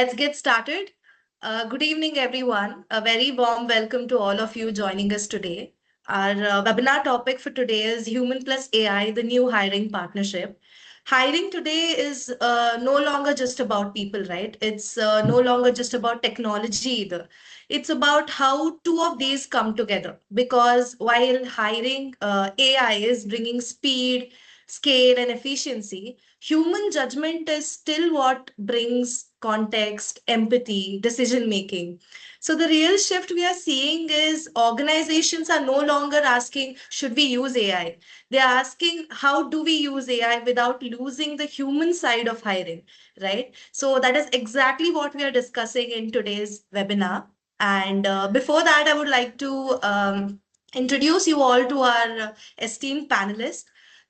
Let's get started. Good evening, everyone. A very warm welcome to all of you joining us today. Our webinar topic for today is Human plus AI, the new hiring partnership. Hiring today is no longer just about people, right? It's no longer just about technology either. It's about how two of these come together. Because while hiring, AI is bringing speed, scale, and efficiency, human judgment is still what brings context, empathy, decision making. So the real shift we are seeing is organizations are no longer asking, should we use AI? They're asking, how do we use AI without losing the human side of hiring, right? So that is exactly what we are discussing in today's webinar. And before that, I would like to introduce you all to our esteemed panelists.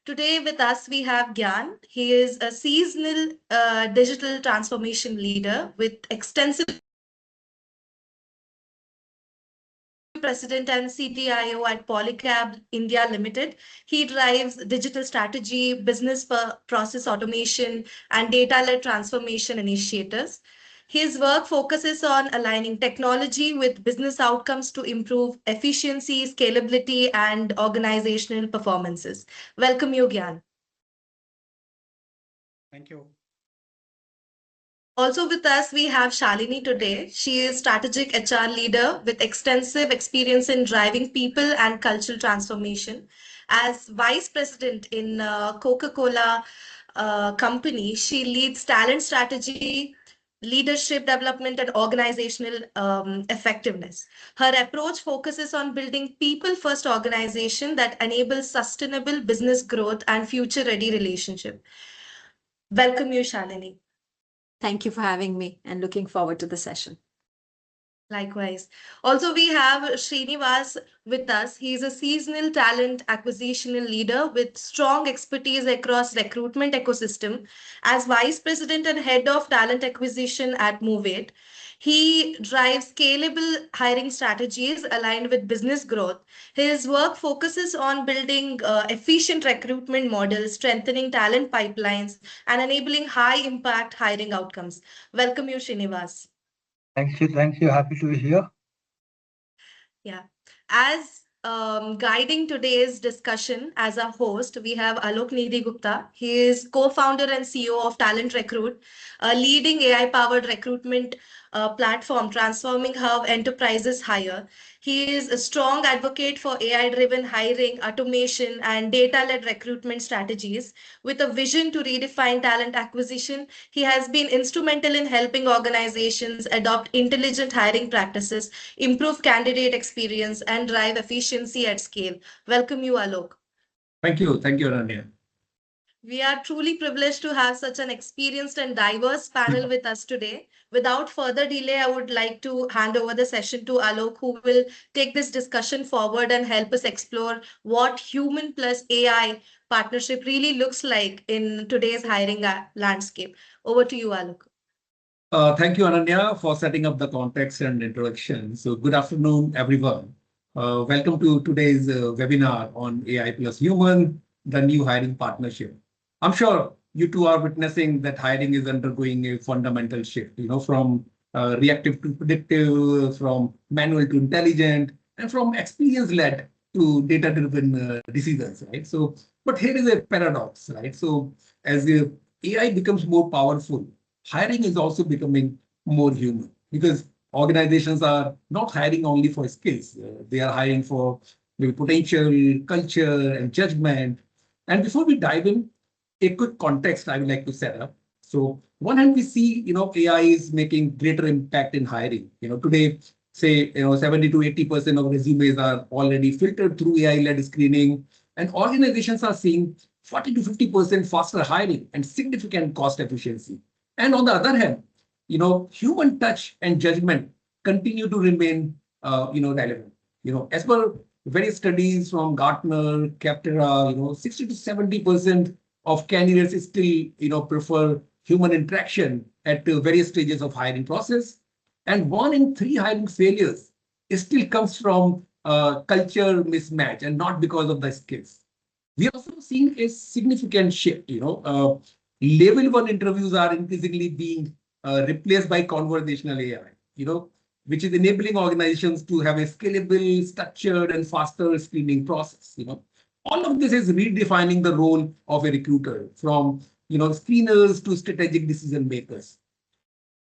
Today with us, we have Gyan. He is a seasonal digital transformation leader with extensive President and CDIO at Polycab India Limited. He drives digital strategy, business process automation, and data-led transformation initiatives. His work focuses on aligning technology with business outcomes to improve efficiency, scalability, and organizational performances. Welcome you, Gyan. Thank you. Also with us, we have Shalini today. She is strategic HR leader with extensive experience in driving people and cultural transformation. As vice president in Coca-Cola company, she leads talent strategy, leadership development, and organizational effectiveness. Her approach focuses on building people-first organization that enables sustainable business growth and future-ready relationship. Welcome you, Shalini. Thank you for having me and looking forward to the session. Likewise. Also, we have Sreenivas with us. He's a seasonal talent acquisition leader with strong expertise across recruitment ecosystem. As vice president and head of talent acquisition at Movate, he drives scalable hiring strategies aligned with business growth. His work focuses on building efficient recruitment models, strengthening talent pipelines, and enabling high impact hiring outcomes. Welcome you, Srinivas. Thank you. Thank you. Happy to be here. Yeah. As guiding today's discussion as a host, we have Alok Nidhi Gupta. He is co-founder and CEO of TalentRecruit, a leading AI-powered recruitment platform transforming how enterprises hire. He is a strong advocate for AI-driven hiring, automation, and data-led recruitment strategies. With a vision to redefine talent acquisition, he has been instrumental in helping organizations adopt intelligent hiring practices, improve candidate experience, and drive efficiency at scale. Welcome you, Alok. Thank you. Thank you, Ananya. We are truly privileged to have such an experienced and diverse panel with us today. Without further delay, I would like to hand over the session to Alok, who will take this discussion forward and help us explore what human plus AI partnership really looks like in today's hiring landscape. Over to you, Alok. Thank you, Ananya, for setting up the context and introduction. So good afternoon, everyone. Welcome to today's webinar on AI plus human, the new hiring partnership. I'm sure you two are witnessing that hiring is undergoing a fundamental shift, from reactive to predictive, from manual to intelligent, and from experience-led to data-driven decisions, right? So, but here is a paradox, right? So as the AI becomes more powerful, hiring is also becoming more human because organizations are not hiring only for skills. They are hiring for maybe potential, culture, and judgment. And before we dive in, a quick context I would like to set up. So one hand we see, AI is making greater impact in hiring. Today, say, 70 to 80% of resumes are already filtered through AI-led screening, and organizations are seeing 40 to 50% faster hiring and significant cost efficiency. And on the other hand, human touch and judgment continue to remain, relevant. As per various studies from Gartner, Capterra, 60 to 70% of candidates still, prefer human interaction at various stages of hiring process. And 1 in 3 hiring failures still comes from culture mismatch and not because of the skills. We are also seeing a significant shift, level 1 interviews are increasingly being replaced by conversational AI, which is enabling organizations to have a scalable, structured, and faster screening process. All of this is redefining the role of a recruiter from screeners to strategic decision makers.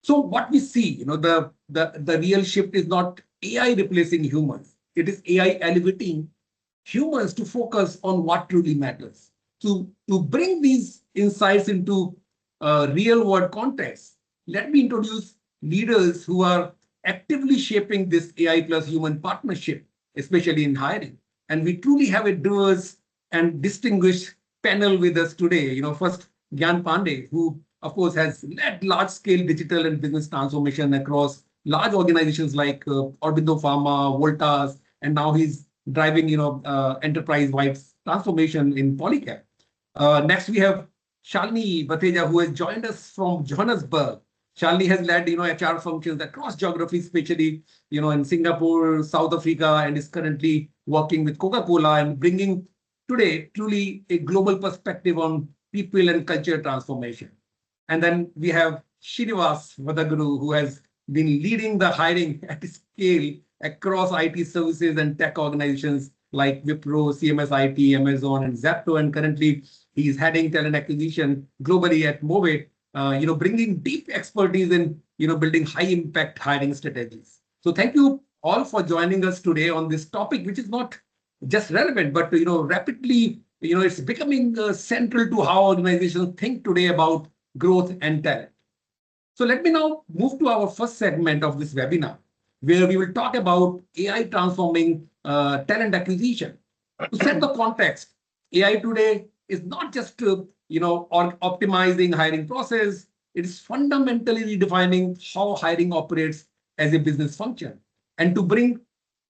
So what we see, the real shift is not AI replacing humans. It is AI elevating humans to focus on what truly matters. To bring these insights into real world context, let me introduce leaders who are actively shaping this AI plus human partnership, especially in hiring. And we truly have a diverse and distinguished panel with us today. First, Gyan Pandey, who of course has led large-scale digital and business transformation across large organizations like 𝗔𝗹𝗶𝗵𝗶 Voltas, and now he's driving enterprise-wide transformation in Polycab. Next, we have Shalini Bhateja, who has joined us from Johannesburg. Shalini has led HR functions across geographies, especially in Singapore, South Africa, and is currently working with Coca-Cola and bringing today truly a global perspective on people and culture transformation. And then we have Sreenivas Vadaguru, who has been leading the hiring at scale across IT services and tech organizations like Wipro, CMS IT, Amazon, and Zepto. And currently, he's heading talent acquisition globally at Movate, bringing deep expertise in building high-impact hiring strategies. So thank you all for joining us today on this topic, which is not just relevant, but rapidly, it's becoming central to how organizations think today about growth and talent. So let me now move to our first segment of this webinar, where we will talk about AI transforming talent acquisition. To set the context, AI today is not just optimizing hiring process, it is fundamentally redefining how hiring operates as a business function. And to bring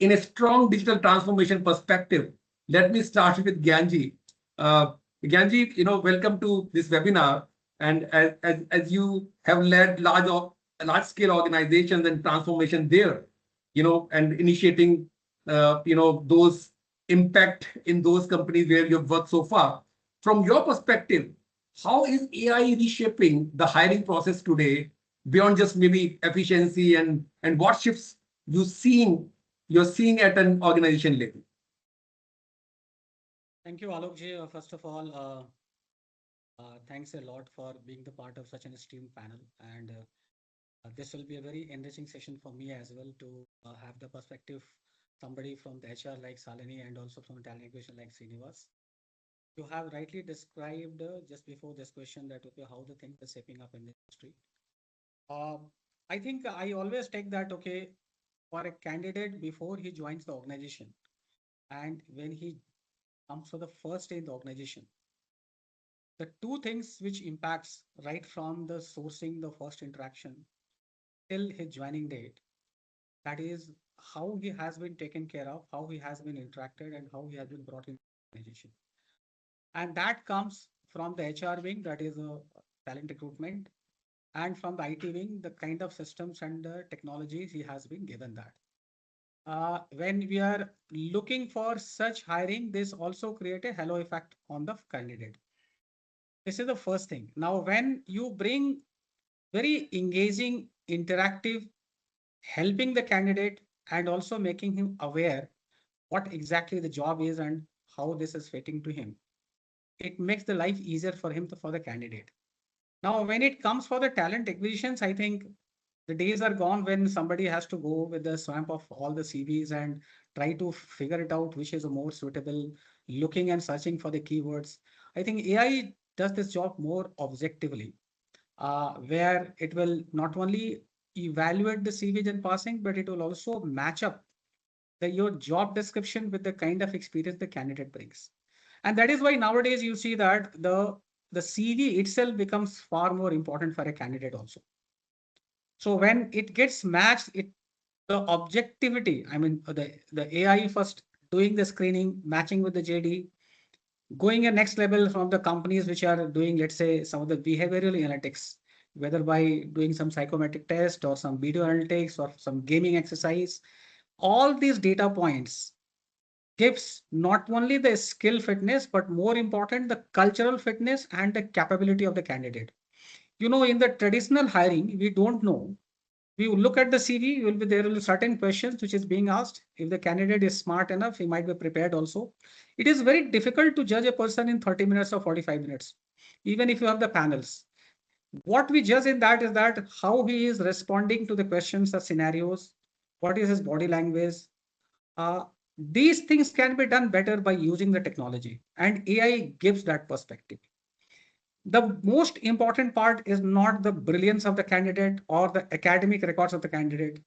in a strong digital transformation perspective, let me start with Gyanji. Gyanji, welcome to this webinar. And as you have led large-scale organizations and transformation there, and initiating, those impact in those companies where you've worked so far. From your perspective, how is AI reshaping the hiring process today beyond just maybe efficiency, and what shifts you're seeing at an organization level? Thank you, Alokji. First of all, thanks a lot for being the part of such an esteemed panel. And this will be a very enriching session for me as well to have the perspective somebody from the HR like Shalini and also from talent acquisition like Sreenivas. You have rightly described just before this question that how the things are shaping up in the industry. I think I always take that for a candidate before he joins the organization and when he comes for the first day in the organization, the two things which impacts right from the sourcing, the first interaction till his joining date, that is how he has been taken care of, how he has been interacted, and how he has been brought in the organization. And that comes from the HR wing, that is talent recruitment, and from the IT wing, the kind of systems and the technologies he has been given that. When we are looking for such hiring, this also create a halo effect on the candidate. This is the first thing. Now, when you bring very engaging, interactive, helping the candidate and also making him aware what exactly the job is and how this is fitting to him, it makes the life easier for him, for the candidate. Now, when it comes for the talent acquisitions, I think the days are gone when somebody has to go with the swamp of all the CVs and try to figure it out which is a more suitable, looking and searching for the keywords. I think AI does this job more objectively, where it will not only evaluate the CVs in passing, but it will also match up your job description with the kind of experience the candidate brings. And that is why nowadays you see that the CV itself becomes far more important for a candidate also. So when it gets matched, the objectivity, I mean, the AI first doing the screening, matching with the JD, going a next level from the companies which are doing, let's say, some of the behavioral analytics, whether by doing some psychometric test or some video analytics or some gaming exercise, all these data points gives not only the skill fitness, but more important, the cultural fitness and the capability of the candidate. In the traditional hiring, we don't know. We will look at the CV, there will be certain questions which is being asked. If the candidate is smart enough, he might be prepared also. It is very difficult to judge a person in 30 minutes or 45 minutes, even if you have the panels. What we judge in that is that how he is responding to the questions or scenarios, what is his body language. These things can be done better by using the technology, and AI gives that perspective. The most important part is not the brilliance of the candidate or the academic records of the candidate.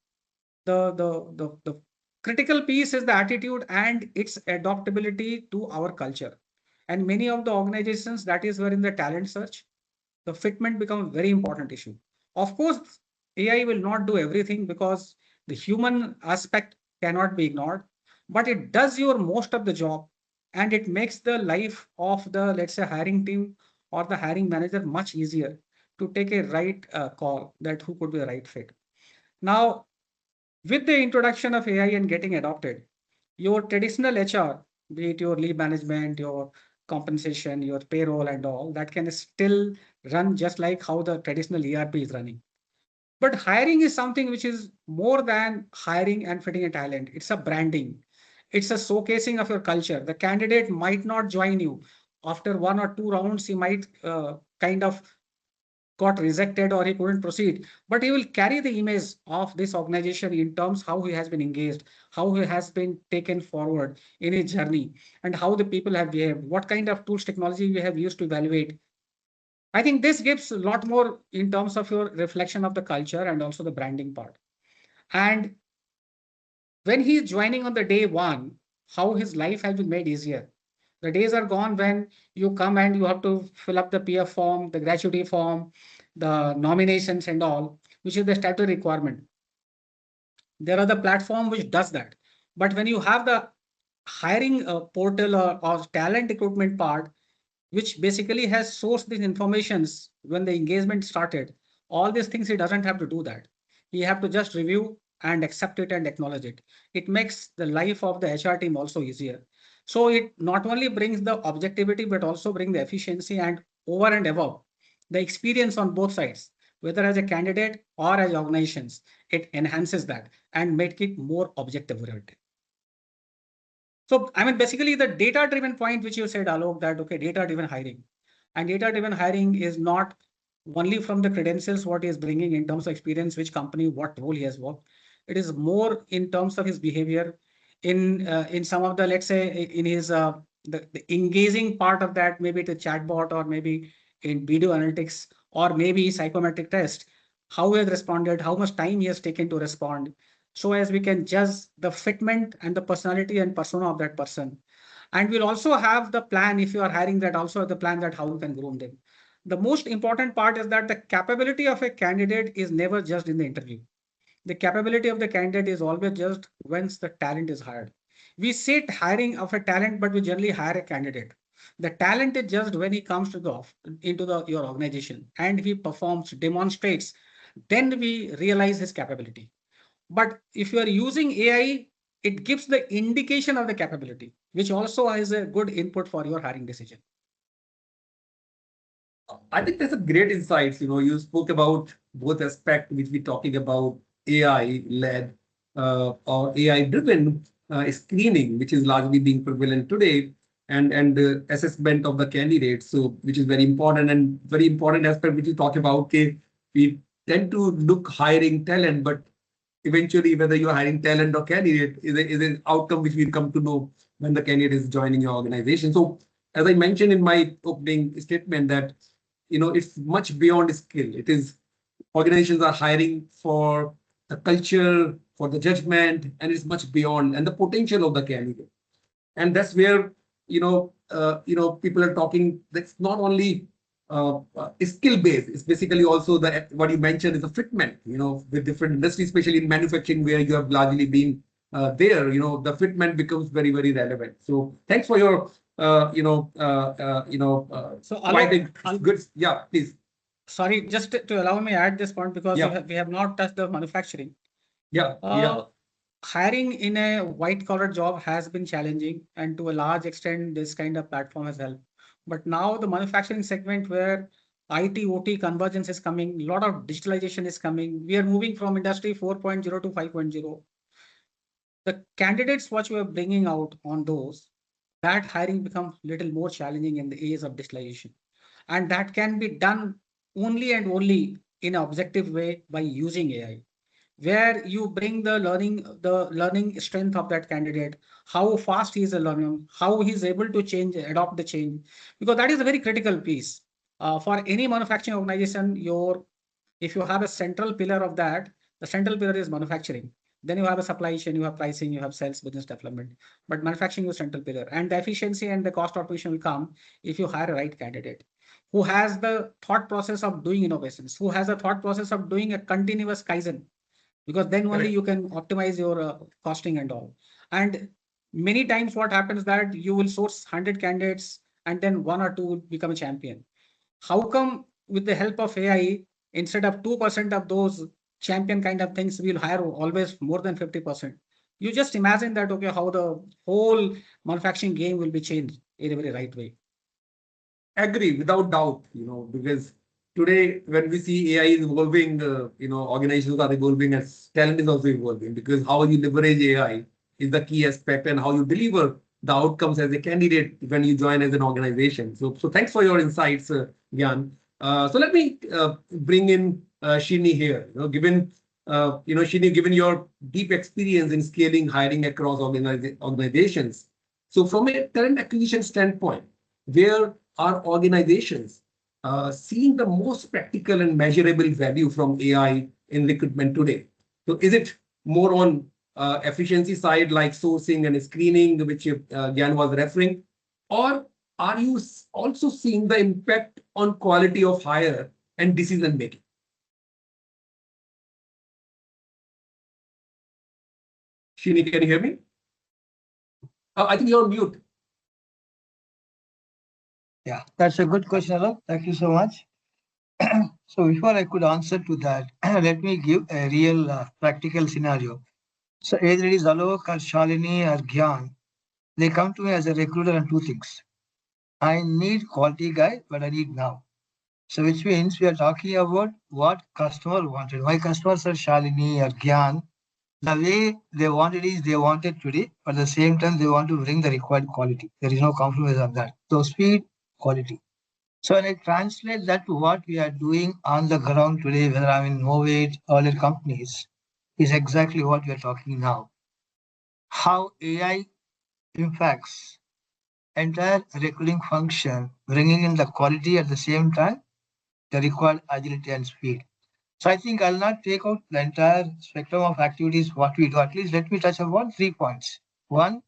The critical piece is the attitude and its adaptability to our culture. And many of the organizations, that is where in the talent search, the fitment becomes very important issue. Of course, AI will not do everything because the human aspect cannot be ignored, but it does your most of the job, and it makes the life of the, let's say, hiring team or the hiring manager much easier to take a right call that who could be the right fit. Now, with the introduction of AI and getting adopted, your traditional HR, be it your leave management, your compensation, your payroll and all, that can still run just like how the traditional ERP is running. But hiring is something which is more than hiring and fitting a talent. It's a branding. It's a showcasing of your culture. The candidate might not join you. After 1 or 2 rounds, he might kind of got rejected or he couldn't proceed, but he will carry the image of this organization in terms how he has been engaged, how he has been taken forward in his journey, and how the people have behaved, what kind of tools technology we have used to evaluate. I think this gives a lot more in terms of your reflection of the culture and also the branding part. And when he is joining on the day one, how his life has been made easier. The days are gone when you come and you have to fill up the PF form, the gratuity form, the nominations and all, which is the statutory requirement. There are the platform which does that. But when you have the hiring portal or talent recruitment part, which basically has sourced these informations when the engagement started, all these things, he doesn't have to do that. He have to just review and accept it and acknowledge it. It makes the life of the HR team also easier. So it not only brings the objectivity, but also bring the efficiency and over and above the experience on both sides, whether as a candidate or as organizations, it enhances that and make it more objective oriented. So, I mean, basically the data-driven point, which you said, Alok, that, okay, data-driven hiring. And data-driven hiring is not only from the credentials, what he is bringing in terms of experience, which company, what role he has worked. It is more in terms of his behavior in some of the, let's say, in his the engaging part of that, maybe the chatbot or maybe in video analytics or maybe psychometric test, how he has responded, how much time he has taken to respond, so as we can judge the fitment and the personality and persona of that person. And we'll also have the plan, if you are hiring, that also the plan that how you can groom them. The most important part is that the capability of a candidate is never judged in the interview. The capability of the candidate is always judged once the talent is hired. We say hiring of a talent, but we generally hire a candidate. The talent is judged when he comes to your organization and he performs, demonstrates, then we realize his capability. But if you are using AI, it gives the indication of the capability, which also is a good input for your hiring decision. I think that's a great insights. You spoke about both aspects which we're talking about AI-led or AI-driven screening, which is largely being prevalent today, and assessment of the candidates. So, which is very important and very important aspect which you talk about. Okay, we tend to look hiring talent, but eventually whether you're hiring talent or candidate is an outcome which we come to know when the candidate is joining your organization. So, as I mentioned in my opening statement, that it's much beyond skill. It is organizations are hiring for the culture, for the judgment, and it's much beyond and the potential of the candidate. And that's where people are talking. That's not only skill based. It's basically also the what you mentioned is the fitment. With different industries, especially in manufacturing, where you have largely been there. The fitment becomes very very relevant. So thanks for your So Alok, good. Yeah, please. Sorry, just to allow me add this point, because Yeah. we have not touched the manufacturing. Yeah. Hiring in a white collar job has been challenging, and to a large extent, this kind of platform has helped. But now the manufacturing segment, where IT, OT convergence is coming, a lot of digitalization is coming. We are moving from industry 4.0 to 5.0. The candidates what you are bringing out on those, that hiring becomes little more challenging in the age of digitalization. And that can be done only and only in an objective way by using AI, where you bring the learning strength of that candidate, how fast he is a learner, how he is able to change, adopt the change, because that is a very critical piece. For any manufacturing organization, if you have a central pillar of that, the central pillar is manufacturing. Then you have a supply chain, you have pricing, you have sales, business development. But manufacturing is central pillar, and the efficiency and the cost automation will come if you hire a right candidate who has the thought process of doing innovations, who has a thought process of doing a continuous kaizen, because then only Correct. you can optimize your costing and all. And many times what happens that you will source 100 candidates and then one or two will become a champion. How come with the help of AI, instead of 2% of those champion kind of things, we'll hire always more than 50%? You just imagine that, okay, how the whole manufacturing game will be changed in a very right way. Agree, without doubt, because today when we see AI is evolving, organizations are evolving as talent is also evolving, because how you leverage AI is the key aspect, and how you deliver the outcomes as a candidate when you join as an organization. So thanks for your insights, Gyan. So let me bring in Srini here. Srini, given your deep experience in scaling hiring across organizations, so from a talent acquisition standpoint, where are organizations seeing the most practical and measurable value from AI in recruitment today? So is it more on efficiency side, like sourcing and screening, which Gyan was referring, or are you also seeing the impact on quality of hire and decision making? Srini, can you hear me? I think you're on mute. Yeah, that's a good question, Alok. Thank you so much. So before I could answer to that, let me give a real practical scenario. So either it is Alok or Shalini or Gyan, they come to me as a recruiter on two things. I need quality guy, but I need now. So which means we are talking about what customer wanted. My customers are Shalini or Gyan. The way they wanted is they wanted today, but at the same time they want to bring the required quality. There is no compromise on that. So speed, quality. So when I translate that to what we are doing on the ground today, whether I'm in Movate or other companies, is exactly what we are talking now. How AI impacts entire recruiting function, bringing in the quality at the same time, the required agility and speed. So I think I'll not take out the entire spectrum of activities, what we do. At least let me touch upon 3 points. One,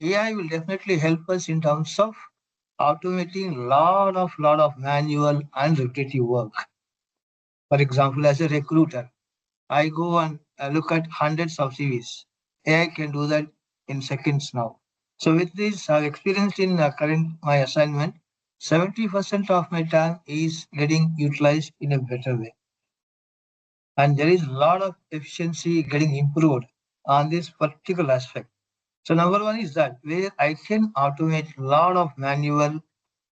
AI will definitely help us in terms of automating lot of manual and repetitive work. For example, as a recruiter, I go and look at hundreds of CVs. AI can do that in seconds now. So with this, I've experienced in current my assignment, 70% of my time is getting utilized in a better way. And there is a lot of efficiency getting improved on this particular aspect. So number one is that where I can automate a lot of manual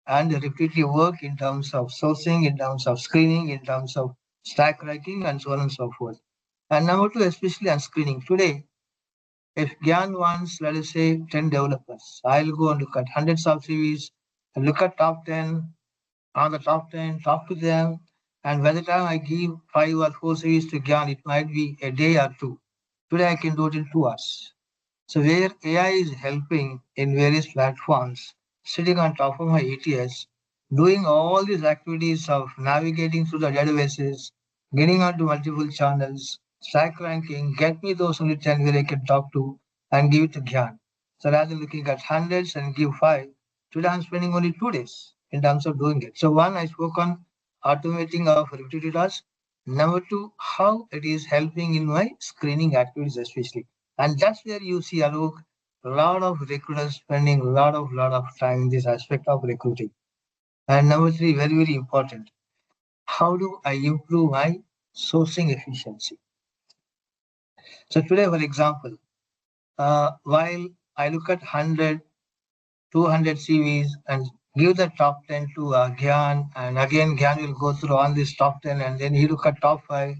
and repetitive work in terms of sourcing, in terms of screening, in terms of stack ranking, and so on and so forth. And number two, especially on screening. Today, if Gyan wants, let us say, 10 developers, I'll go and look at hundreds of CVs, and look at top 10, on the top 10, talk to them. And by the time I give 5 or 4 CVs to Gyan, it might be a day or two. Today, I can do it in 2 hours. So where AI is helping in various platforms, sitting on top of my ATS, doing all these activities of navigating through the databases, getting onto multiple channels, stack ranking, get me those only 10 where I can talk to and give it to Gyan. So rather than looking at hundreds and give 5, today I'm spending only 2 days in terms of doing it. So one, I spoke on automating of repetitive tasks. Number two, how it is helping in my screening activities especially. And that's where you see, Alok, a lot of recruiters spending a lot of time in this aspect of recruiting. And number three, very, very important. How do I improve my sourcing efficiency? So today, for example, while I look at 100, 200 CVs and give the top 10 to Gyan, and again Gyan will go through all these top 10, and then he look at top 5.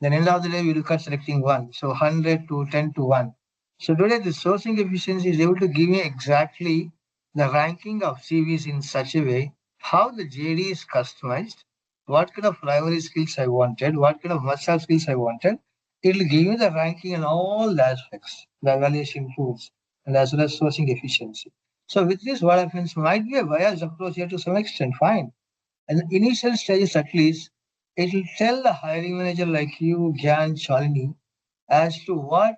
Then end of the day, we look at selecting one. So 100 to 10 to 1. So today, the sourcing efficiency is able to give me exactly the ranking of CVs in such a way how the JD is customized, what kind of primary skills I wanted, what kind of must-have skills I wanted. It will give me the ranking in all the aspects, the evaluation tools, and as well as sourcing efficiency. So with this, what happens might be a biased approach here to some extent, fine. And initial stages at least, it will tell the hiring manager like you, Gyan, Shalini, as to what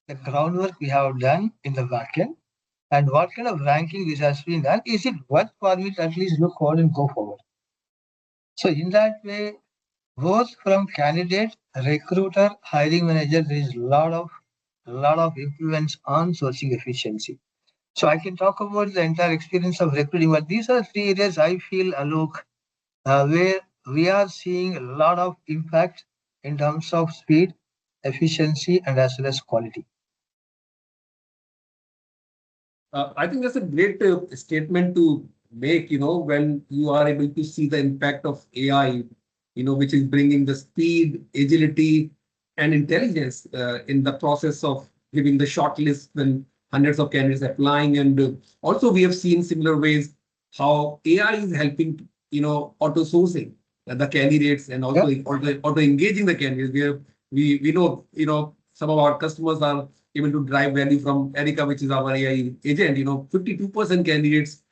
the groundwork we have done in the backend and what kind of ranking this has been done. Is it worth for me to at least look forward and go forward? So in that way, both from candidate, recruiter, hiring manager, there is a lot of influence on sourcing efficiency. So I can talk about the entire experience of recruiting, but these are three areas I feel, Alok, where we are seeing a lot of impact in terms of speed, efficiency, and as well as quality. I think that's a great statement to make, when you are able to see the impact of AI, which is bringing the speed, agility, and intelligence in the process of giving the shortlist when hundreds of candidates applying. And also we have seen similar ways how AI is helping, auto sourcing the candidates and also auto engaging the candidates. We know, some of our customers are able to drive value from Erica, which is our AI agent. 52% candidates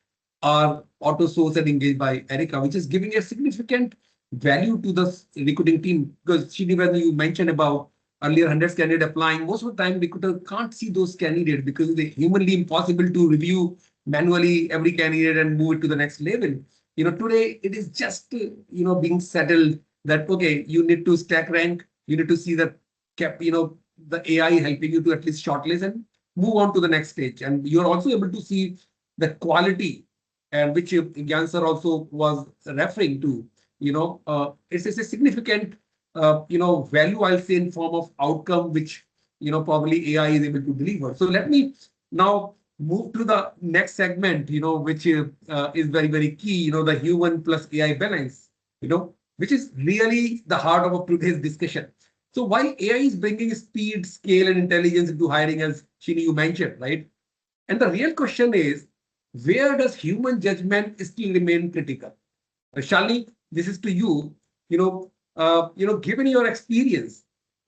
are auto-sourced and engaged by Erica, which is giving a significant value to the recruiting team. Because Sreenivas, you mentioned about earlier hundreds candidates applying. Most of the time, recruiter can't see those candidates because it's humanly impossible to review manually every candidate and move it to the next level. Today it is just being settled that okay, you need to stack rank, you need to see the cap, the AI helping you to at least shortlist and move on to the next stage. And you're also able to see the quality, and which Gyan sir also was referring to. It's a significant, value, I'll say, in form of outcome, which, probably AI is able to deliver. So let me now move to the next segment, which is very, very key, the human plus AI balance, which is really the heart of today's discussion. So while AI is bringing speed, scale, and intelligence into hiring, as Shini, you mentioned, right? And the real question is, where does human judgment still remain critical? Shalini, this is to you. Given your experience,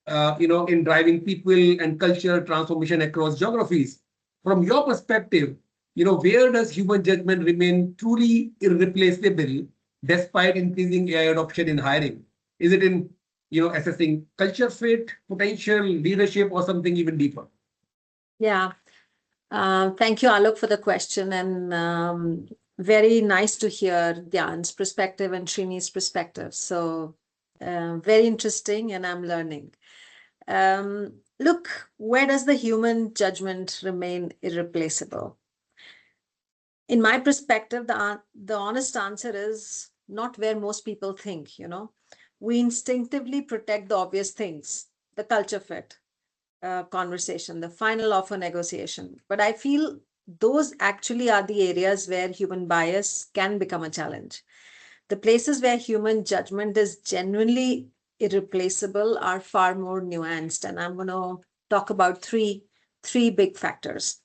in driving people and culture transformation across geographies, from your perspective, where does human judgment remain truly irreplaceable despite increasing AI adoption in hiring? Is it in assessing culture fit, potential, leadership, or something even deeper? Yeah. Thank you, Alok, for the question. And very nice to hear Gyan's perspective and Srini's perspective. So very interesting, and I'm learning. Look, where does the human judgment remain irreplaceable? In my perspective, the honest answer is not where most people think, We instinctively protect the obvious things, the culture fit, conversation, the final offer negotiation. But I feel those actually are the areas where human bias can become a challenge. The places where human judgment is genuinely irreplaceable are far more nuanced. And I'm going to talk about three big factors.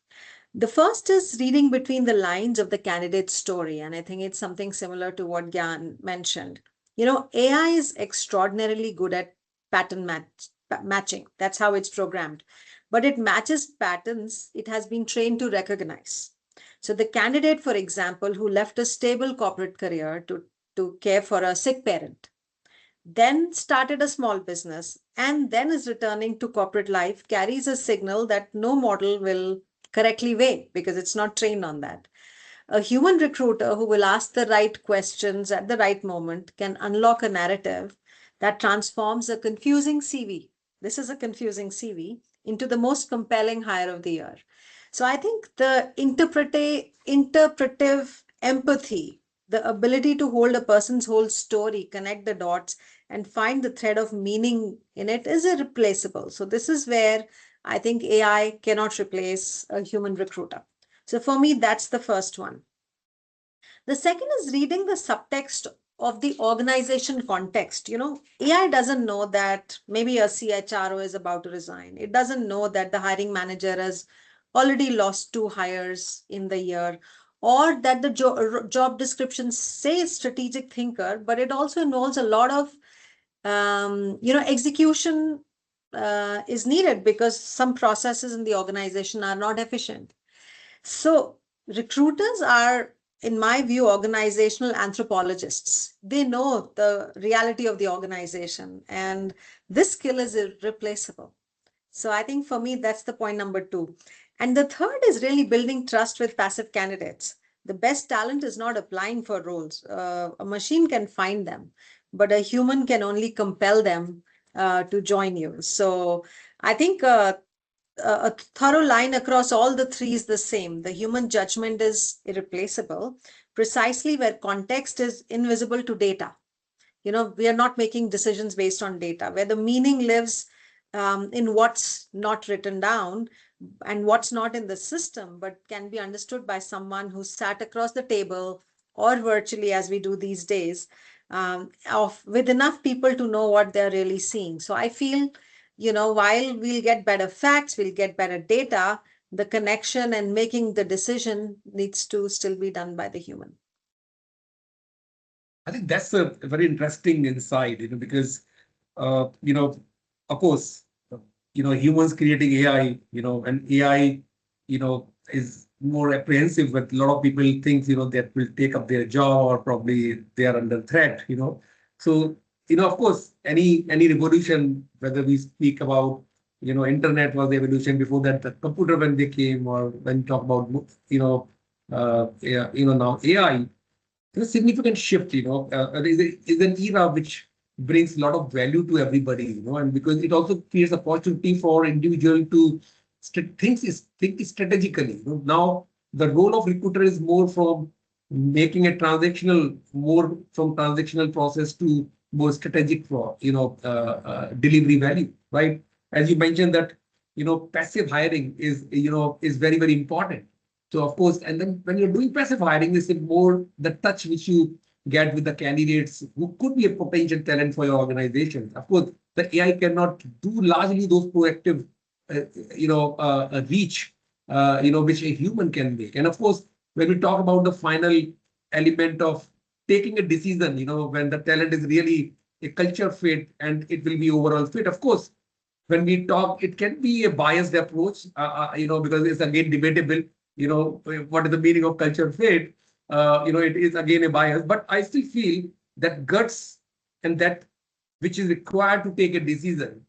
The first is reading between the lines of the candidate's story. And I think it's something similar to what Gyan mentioned. AI is extraordinarily good at pattern matching. That's how it's programmed. But it matches patterns it has been trained to recognize. So the candidate, for example, who left a stable corporate career to care for a sick parent, then started a small business, and then is returning to corporate life, carries a signal that no model will correctly weigh because it's not trained on that. A human recruiter who will ask the right questions at the right moment can unlock a narrative that transforms a confusing CV. This is a confusing CV into the most compelling hire of the year. So I think the interpretive empathy, the ability to hold a person's whole story, connect the dots, and find the thread of meaning in it is irreplaceable. So this is where I think AI cannot replace a human recruiter. So for me, that's the first one. The second is reading the subtext of the organization context. AI doesn't know that maybe a CHRO is about to resign. It doesn't know that the hiring manager has already lost 2 hires in the year, or that the job description says strategic thinker, but it also involves a lot of execution is needed because some processes in the organization are not efficient. So recruiters are, in my view, organizational anthropologists. They know the reality of the organization, and this skill is irreplaceable. So I think for me, that's the point number 2. And the third is really building trust with passive candidates. The best talent is not applying for roles. A machine can find them, but a human can only compel them to join you. So I think a thorough line across all the 3 is the same. The human judgment is irreplaceable, precisely where context is invisible to data. We are not making decisions based on data, where the meaning lives in what's not written down and what's not in the system, but can be understood by someone who sat across the table or virtually, as we do these days, with enough people to know what they're really seeing. So I feel, while we'll get better facts, we'll get better data, the connection and making the decision needs to still be done by the human. I think that's a very interesting insight, because, of course, humans creating AI, and AI, is more apprehensive, but a lot of people think, that will take up their job or probably they are under threat, So, of course, any revolution, whether we speak about, internet was the evolution, before that, the computer when they came, or when you talk about, now AI, there's a significant shift, is an era which brings a lot of value to everybody, and because it also creates opportunity for individual to think strategically. Now the role of recruiter is more from making a transactional process to more strategic for delivery value, right? As you mentioned that passive hiring is very, very important. So of course, and then when you're doing passive hiring, this is more the touch which you get with the candidates who could be a potential talent for your organization. Of course, the AI cannot do largely those proactive, reach, which a human can make. And of course, when we talk about the final element of taking a decision, when the talent is really a culture fit and it will be overall fit. Of course, when we talk, it can be a biased approach, because it's again debatable. What is the meaning of culture fit? It is again a bias, but I still feel that guts and that which is required to take a decision,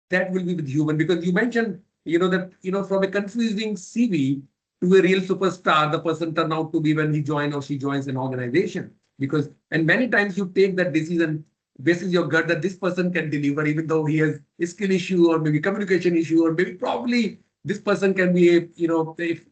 that will be with human, because you mentioned, that, from a confusing CV to a real superstar, the person turn out to be when he joins or she joins an organization. And many times you take that decision basis your gut that this person can deliver, even though he has a skill issue or maybe communication issue, or maybe probably this person can be a, if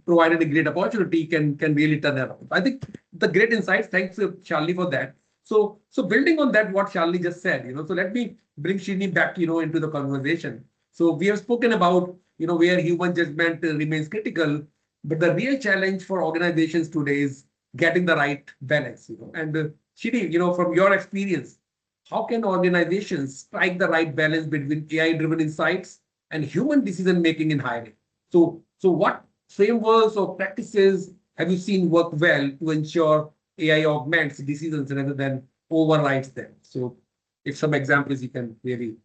provided a great opportunity, can really turn around. I think the great insights. Thanks, Shalini, for that. So building on that, what Shalini just said, so let me bring Srini back, into the conversation. So we have spoken about, where human judgment remains critical, but the real challenge for organizations today is getting the right balance, And Srini, from your experience, how can organizations strike the right balance between AI-driven insights and human decision-making in hiring? So what frameworks or practices have you seen work well to ensure AI augments decisions rather than overrides them? So if some examples you can really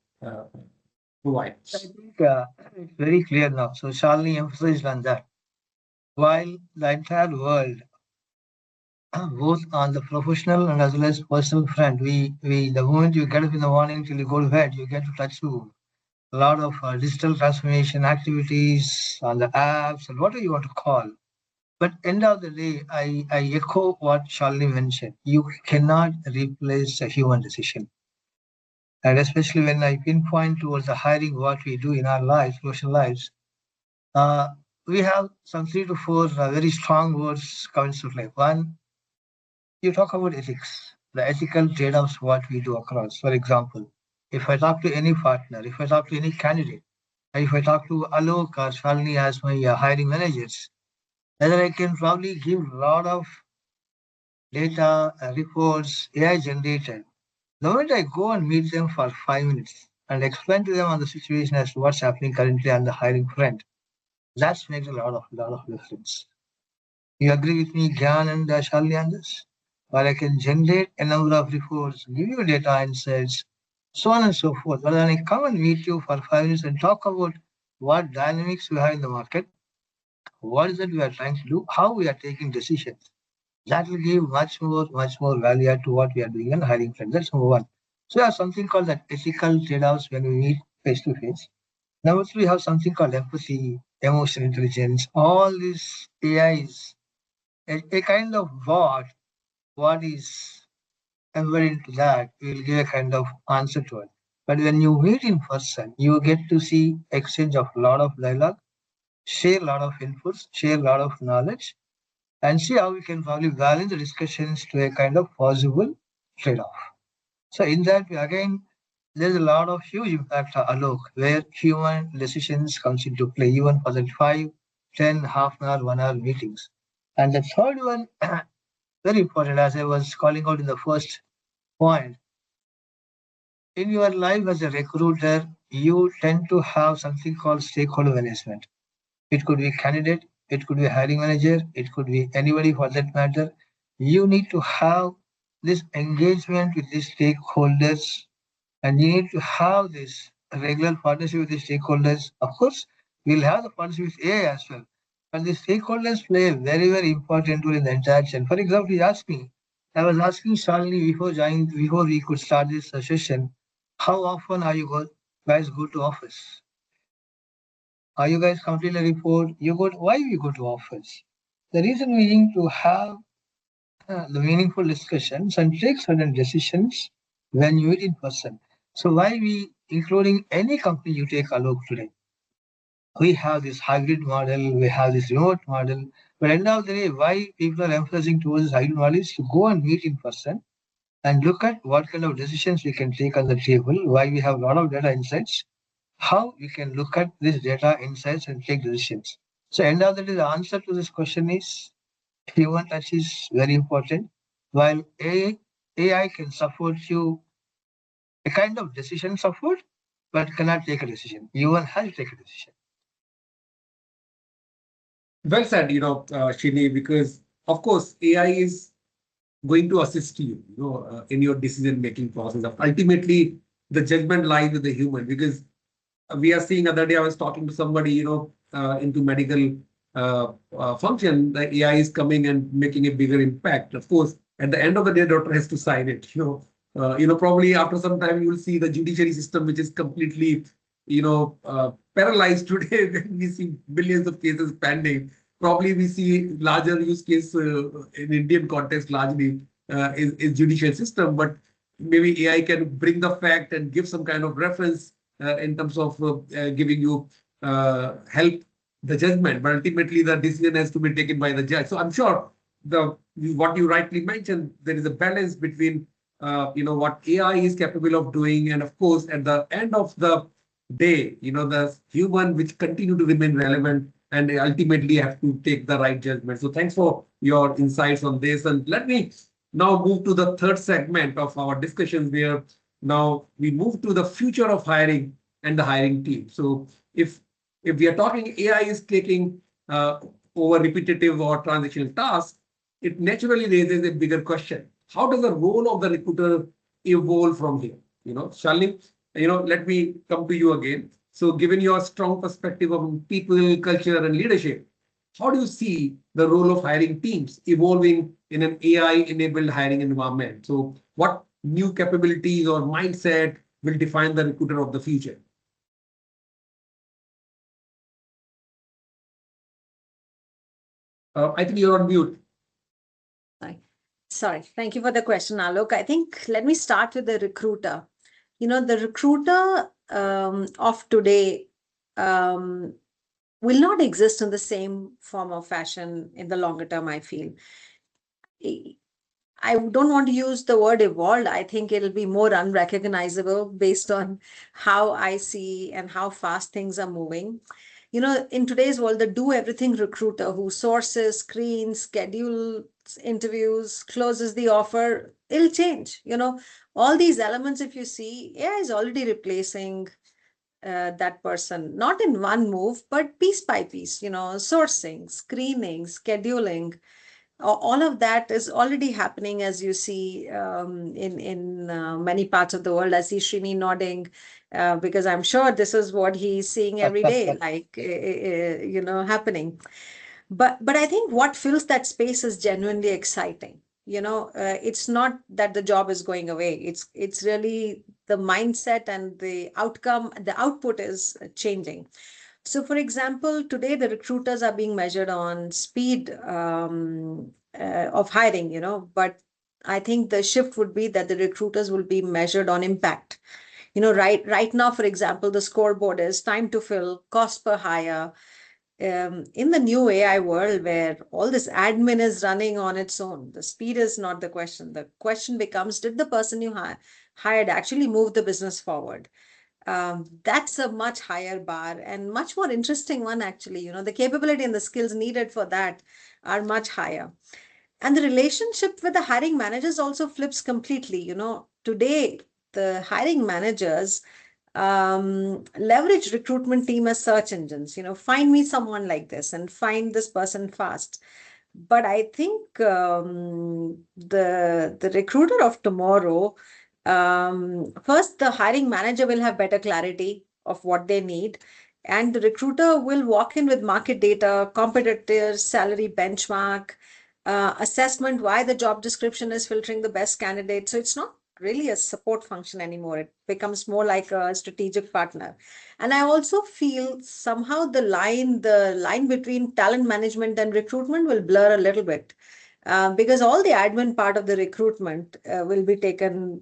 provide. I think it's very clear now. So Shalini emphasized on that. While the entire world, both on the professional and as well as personal front, we the moment you get up in the morning till you go to bed, you get to touch to a lot of digital transformation activities on the apps and whatever you want to call. But end of the day, I echo what Shalini mentioned. You cannot replace a human decision. And especially when I pinpoint towards the hiring, what we do in our lives, professional lives, we have some 3 to 4 very strong words coming to play. One, you talk about ethics, the ethical trade-offs, what we do across. For example, if I talk to any partner, if I talk to any candidate, if I talk to Alok or Shalini as my hiring managers, whether I can probably give a lot of data, reports, AI generated. The moment I go and meet them for 5 minutes and explain to them on the situation as to what's happening currently on the hiring front, that makes a lot of difference. You agree with me, Gyan and Shalini, on this? Or I can generate a number of reports, give you data insights, so on and so forth. But when I come and meet you for 5 minutes and talk about what dynamics we have in the market, what is it we are trying to do, how we are taking decisions, that will give much more value add to what we are doing in hiring front. That's number one. So we have something called that ethical trade-offs when we meet face to face. Number three, we have something called empathy, emotional intelligence, all these AIs, a kind of what is embedded into that will give a kind of answer to it. But when you meet in person, you get to see exchange of a lot of dialogue, share a lot of inputs, share a lot of knowledge, and see how we can probably balance the discussions to a kind of possible trade-off. So in that, again, there's a lot of huge impact, Alok, where human decisions comes into play, even for the 5, 10, half an hour, 1 hour meetings. And the third one, very important, as I was calling out in the first point, in your life as a recruiter, you tend to have something called stakeholder management. It could be candidate, it could be hiring manager, it could be anybody for that matter. You need to have this engagement with the stakeholders, and you need to have this regular partnership with the stakeholders. Of course, we'll have the partnership with AI as well. But the stakeholders play a very important role in the interaction. For example, you asked me, I was asking Shalini before we could start this session, how often are you guys go to office? Are you guys completely report? Why we go to office? The reason being to have the meaningful discussions and take certain decisions when you meet in person. So why we, including any company you take a look today, we have this hybrid model, we have this remote model. But at the end of the day, why people are emphasizing towards this hybrid model is to go and meet in person and look at what kind of decisions we can take on the table, why we have a lot of data insights, how we can look at this data insights and take decisions. So end of the day, the answer to this question is human touch is very important. While AI can support you a kind of decision support, but cannot take a decision. Human has to take a decision. Well said, Srini, because of course AI is going to assist you, in your decision-making process. Ultimately, the judgment lies with the human, because we are seeing other day I was talking to somebody, into medical function, the AI is coming and making a bigger impact. Of course, at the end of the day, doctor has to sign it. Probably after some time you will see the judiciary system, which is completely, paralyzed today. When we see billions of cases pending, probably we see larger use case in Indian context largely is judicial system, but maybe AI can bring the fact and give some kind of reference in terms of giving you help the judgment, but ultimately the decision has to be taken by the judge. So I'm sure what you rightly mentioned, there is a balance between what AI is capable of doing, and of course at the end of the day, the human which continue to remain relevant and ultimately have to take the right judgment. So thanks for your insights on this, and let me now move to the third segment of our discussion, where now we move to the future of hiring and the hiring team. So if we are talking AI is taking over repetitive or transactional tasks, it naturally raises a bigger question. How does the role of the recruiter evolve from here? Shalini, let me come to you again. So given your strong perspective on people, culture, and leadership, how do you see the role of hiring teams evolving in an AI-enabled hiring environment? So what new capabilities or mindset will define the recruiter of the future? I think you're on mute. Sorry. Thank you for the question, Alok. I think let me start with the recruiter. The recruiter of today will not exist in the same form or fashion in the longer term, I feel. I don't want to use the word evolved. I think it'll be more unrecognizable based on how I see and how fast things are moving. In today's world, the do everything recruiter who sources, screens, schedule interviews, closes the offer, it'll change. All these elements, if you see, AI is already replacing that person, not in one move, but piece by piece, sourcing, screening, scheduling. All of that is already happening, as you see in many parts of the world. I see Srini nodding because I'm sure this is what he's seeing every day, like, happening. But I think what fills that space is genuinely exciting. It's not that the job is going away. It's really the mindset and the outcome, the output is changing. So, for example, today the recruiters are being measured on speed of hiring, but I think the shift would be that the recruiters will be measured on impact. Right now, for example, the scoreboard is time to fill, cost per hire. In the new AI world where all this admin is running on its own, the speed is not the question. The question becomes, did the person you hired actually move the business forward? That's a much higher bar and much more interesting one, actually. The capability and the skills needed for that are much higher. And the relationship with the hiring managers also flips completely. Today, the hiring managers leverage recruitment team as search engines. Find me someone like this and find this person fast. But I think the recruiter of tomorrow, first, the hiring manager will have better clarity of what they need. And the recruiter will walk in with market data, competitors, salary benchmark, assessment, why the job description is filtering the best candidate. So it's not really a support function anymore. It becomes more like a strategic partner. And I also feel somehow the line between talent management and recruitment will blur a little bit, because all the admin part of the recruitment will be taken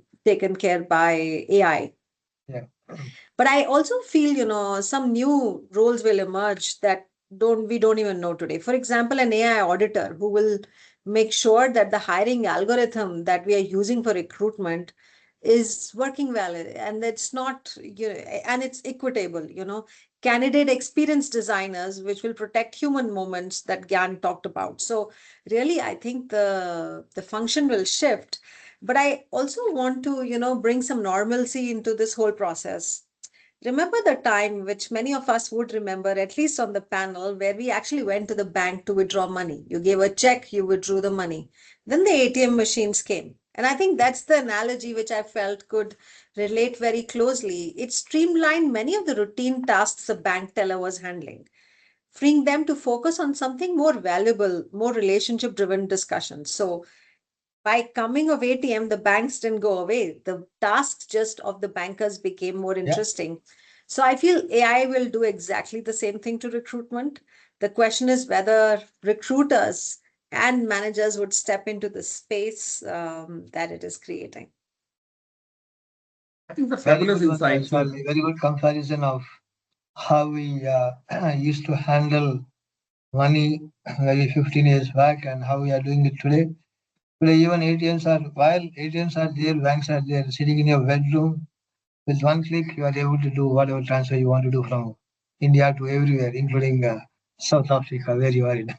care by AI. Yeah. But I also feel, some new roles will emerge that we don't even know today. For example, an AI auditor who will make sure that the hiring algorithm that we are using for recruitment is working well, and it's not, and it's equitable. Candidate experience designers, which will protect human moments that Gyan talked about. So really, I think the function will shift. But I also want to, bring some normalcy into this whole process. Remember the time, which many of us would remember, at least on the panel, where we actually went to the bank to withdraw money. You gave a check, you withdrew the money. Then the ATM machines came. And I think that's the analogy which I felt could relate very closely. It streamlined many of the routine tasks a bank teller was handling, freeing them to focus on something more valuable, more relationship-driven discussions. So by coming of ATM, the banks didn't go away. The tasks just of the bankers became more interesting. So I feel AI will do exactly the same thing to recruitment. The question is whether recruiters and managers would step into the space that it is creating. I think the Very fabulous good one, insight. Shalini. Very good comparison of how we used to handle money maybe 15 years back and how we are doing it today. Today, even while ATMs are there, banks are there, sitting in your bedroom, with one click, you are able to do whatever transfer you want to do from India to everywhere, including South Africa, where you are in.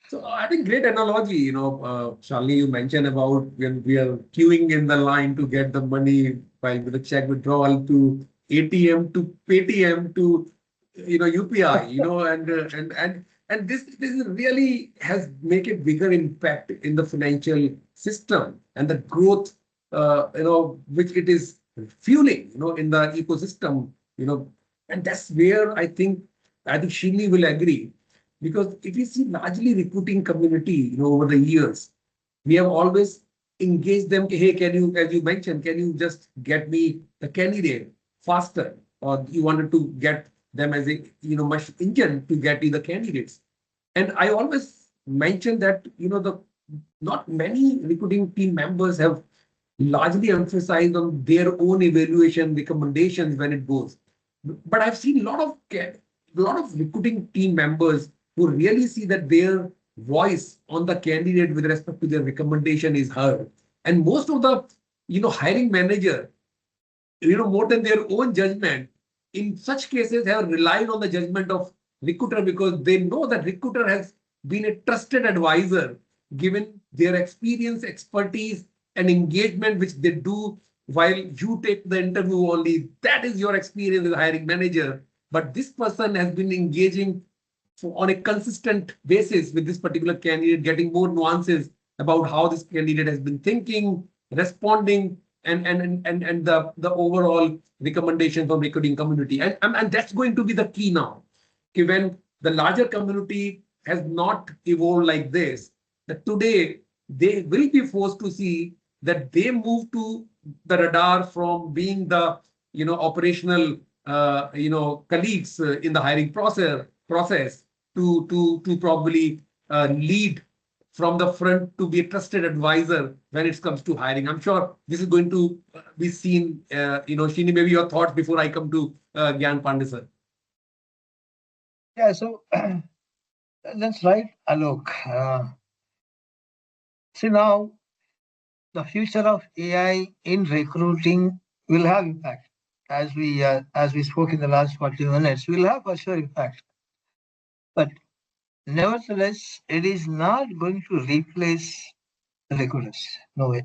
So I think great analogy, Shalini, you mentioned about when we are queuing in the line to get the money while with the check withdrawal to ATM to Paytm to UPI, and this really has make a bigger impact in the financial system and the growth which it is fueling in the ecosystem, and that's where I think Srini will agree. Because if you see largely recruiting community, over the years, we have always engaged them. Hey, can you, as you mentioned, can you just get me the candidate faster? Or you wanted to get them as a much engine to get you the candidates. And I always mention that the not many recruiting team members have largely emphasized on their own evaluation recommendations when it goes. But I've seen a lot of recruiting team members who really see that their voice on the candidate with respect to their recommendation is heard. And most of the, hiring manager, more than their own judgment, in such cases have relied on the judgment of recruiter because they know that recruiter has been a trusted advisor, given their experience, expertise, and engagement, which they do while you take the interview only. That is your experience as a hiring manager. But this person has been engaging on a consistent basis with this particular candidate, getting more nuances about how this candidate has been thinking, responding, and the overall recommendation from recruiting community. And that's going to be the key now. Okay, when the larger community has not evolved like this, that today they will be forced to see that they move to the radar from being the operational colleagues in the hiring process to probably lead from the front, to be a trusted advisor when it comes to hiring. I'm sure this is going to be seen. Srini, maybe your thoughts before I come to Gyan Pandey, sir. Yeah, so that's right, Alok. See, now the future of AI in recruiting will have impact. As we spoke in the last 40 minutes, will have for sure impact. But nevertheless, it is not going to replace the recruiters. No way.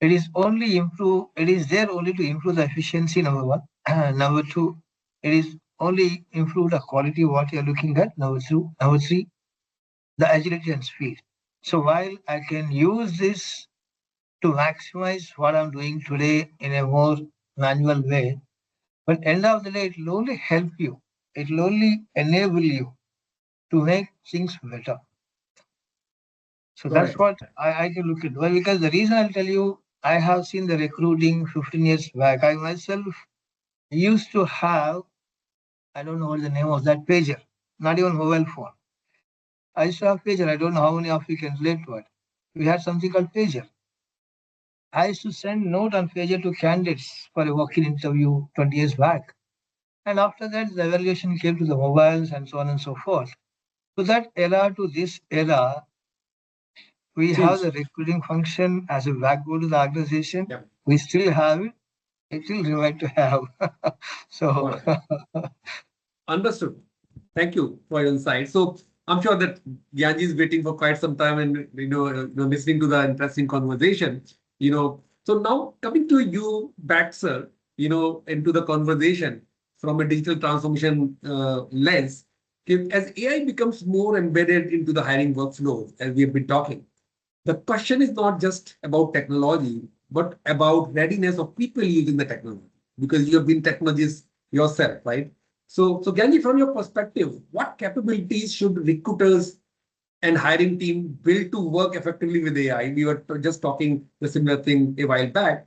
It is only improve. It is there only to improve the efficiency. Number one. Number two, it is only improve the quality of what you're looking at. Number three, the agility and speed. So while I can use this to maximize what I'm doing today in a more manual way, but end of the day, it will only help you. It will only enable you to make things better. So that's what I can look at. Well, because the reason I'll tell you, I have seen the recruiting 15 years back. I myself used to have, I don't know what the name of that pager, not even mobile phone. I used to have pager. I don't know how many of you can relate to it. We had something called pager. I used to send note on pager to candidates for a walk-in interview 20 years back. And after that, the evaluation came to the mobiles and so on and so forth. So that era to this era, we have the recruiting function as a backbone to the organization. Yep. We still have it. It will remain to have. So Understood. Thank you for your insight. So I'm sure that Gyanji is waiting for quite some time and listening to the interesting conversation. So now coming to you back, sir, into the conversation from a digital transformation lens. As AI becomes more embedded into the hiring workflow, as we have been talking, the question is not just about technology, but about readiness of people using the technology, because you have been technologists yourself, right? So Gyanji, from your perspective, what capabilities should recruiters and hiring team build to work effectively with AI? We were just talking the similar thing a while back.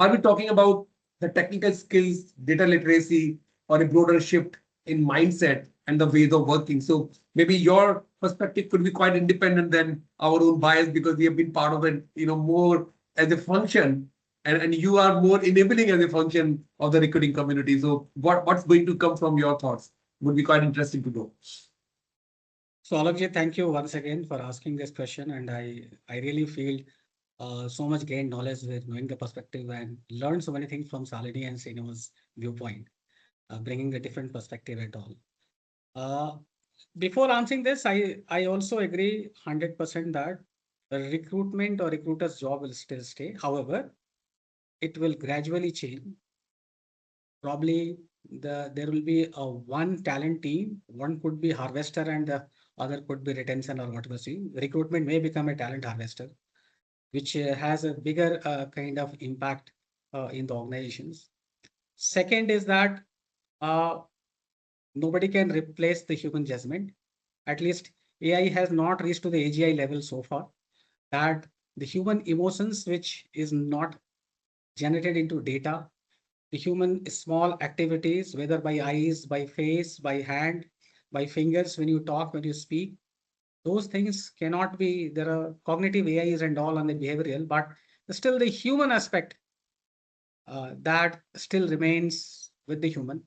Are we talking about the technical skills, data literacy, or a broader shift in mindset and the ways of working? So maybe your perspective could be quite independent than our own bias, because we have been part of it, more as a function, and you are more enabling as a function of the recruiting community. So what's going to come from your thoughts would be quite interesting to know. So Alokji, thank you once again for asking this question. And I really feel so much gained knowledge with knowing the perspective and learned so many things from Shalini and Sreenivas' viewpoint, bringing a different perspective at all. Before answering this, I also agree 100% that the recruitment or recruiter's job will still stay. However, it will gradually change. Probably there will be a one talent team. One could be harvester and the other could be retention or whatever. See, recruitment may become a talent harvester, which has a bigger kind of impact in the organizations. Second is that nobody can replace the human judgment. At least AI has not reached to the AGI level so far, that the human emotions, which is not generated into data, the human small activities, whether by eyes, by face, by hand, by fingers, when you talk, when you speak, those things cannot be, there are cognitive AIs and all on the behavioral, but still the human aspect that still remains with the human.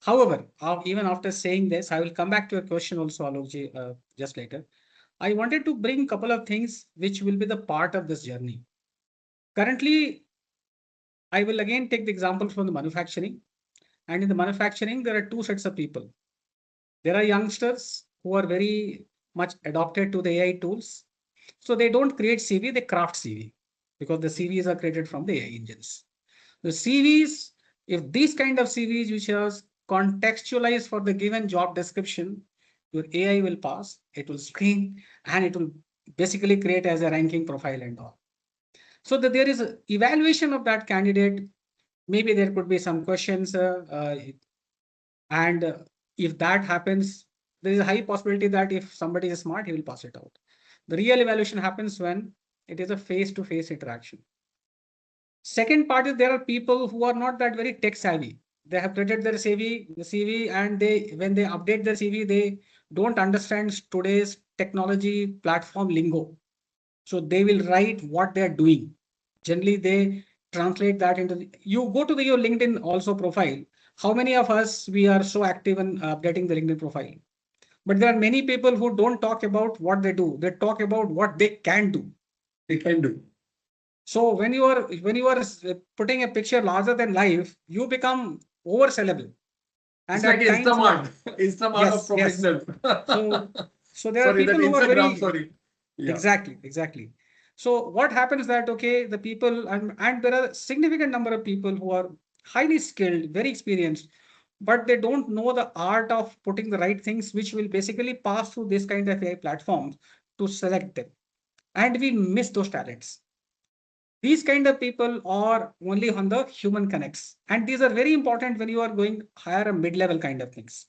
However, even after saying this, I will come back to your question also, Alokji, just later. I wanted to bring a couple of things which will be the part of this journey. Currently, I will again take the example from the manufacturing. And in the manufacturing, there are two sets of people. There are youngsters who are very much adopted to the AI tools. So they don't create CV, they craft CV because the CVs are created from the AI engines. The CVs, if these kind of CVs which are contextualized for the given job description, your AI will pass, it will screen, and it will basically create as a ranking profile and all. So that there is a evaluation of that candidate. Maybe there could be some questions, and if that happens, there is a high possibility that if somebody is smart, he will pass it out. The real evaluation happens when it is a face-to-face interaction. Second part is there are people who are not that very tech savvy. They have created their CV, and when they update their CV, they don't understand today's technology platform lingo. So they will write what they are doing. Generally, they translate that into you go to your LinkedIn also profile. How many of us we are so active in updating the LinkedIn profile? But there are many people who don't talk about what they do. They talk about what they can do. They can do. So when you are putting a picture larger than life, you become over sellable. And it's like Instamart. Instamart of professionals. So there are sorry, people that who are Instagram, very sorry. Yeah. Exactly. So what happens that okay, the people and there are a significant number of people who are highly skilled, very experienced, but they don't know the art of putting the right things, which will basically pass through this kind of AI platforms to select them, and we miss those talents. These kind of people are only on the human connects, and these are very important when you are going hire a mid-level kind of things.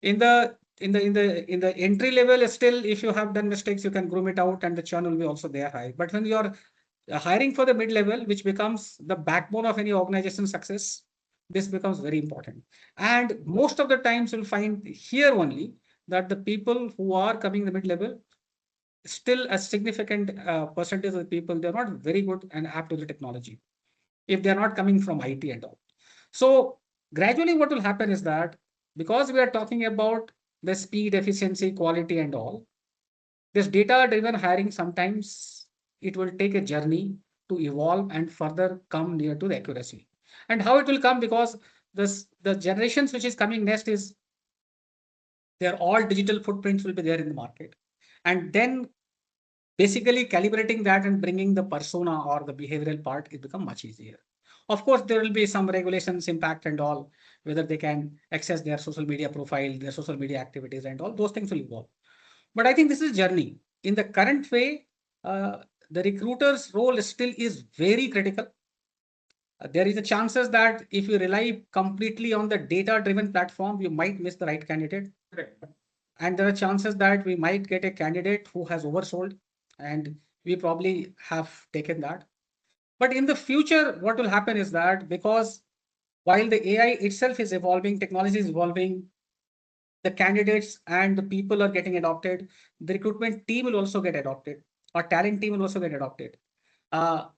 In the entry level, still if you have done mistakes, you can groom it out, and the churn will be also there high. But when you are hiring for the mid-level, which becomes the backbone of any organization success, this becomes very important. And most of the times you'll find here only that the people who are coming the mid-level, still a significant percentage of the people, they're not very good and apt to the technology if they're not coming from IT and all. So gradually what will happen is that because we are talking about the speed, efficiency, quality and all, this data-driven hiring, sometimes it will take a journey to evolve and further come near to the accuracy. And how it will come, because the generations which is coming next is they're all digital footprints will be there in the market. And then basically calibrating that and bringing the persona or the behavioral part, it become much easier. Of course, there will be some regulations impact and all, whether they can access their social media profile, their social media activities and all those things will evolve. But I think this is journey. In the current way, the recruiter's role still is very critical. There is a chances that if you rely completely on the data-driven platform, you might miss the right candidate. Correct. And there are chances that we might get a candidate who has oversold, and we probably have taken that. But in the future, what will happen is that because while the AI itself is evolving, technology is evolving, the candidates and the people are getting adopted, the recruitment team will also get adopted, or talent team will also get adopted.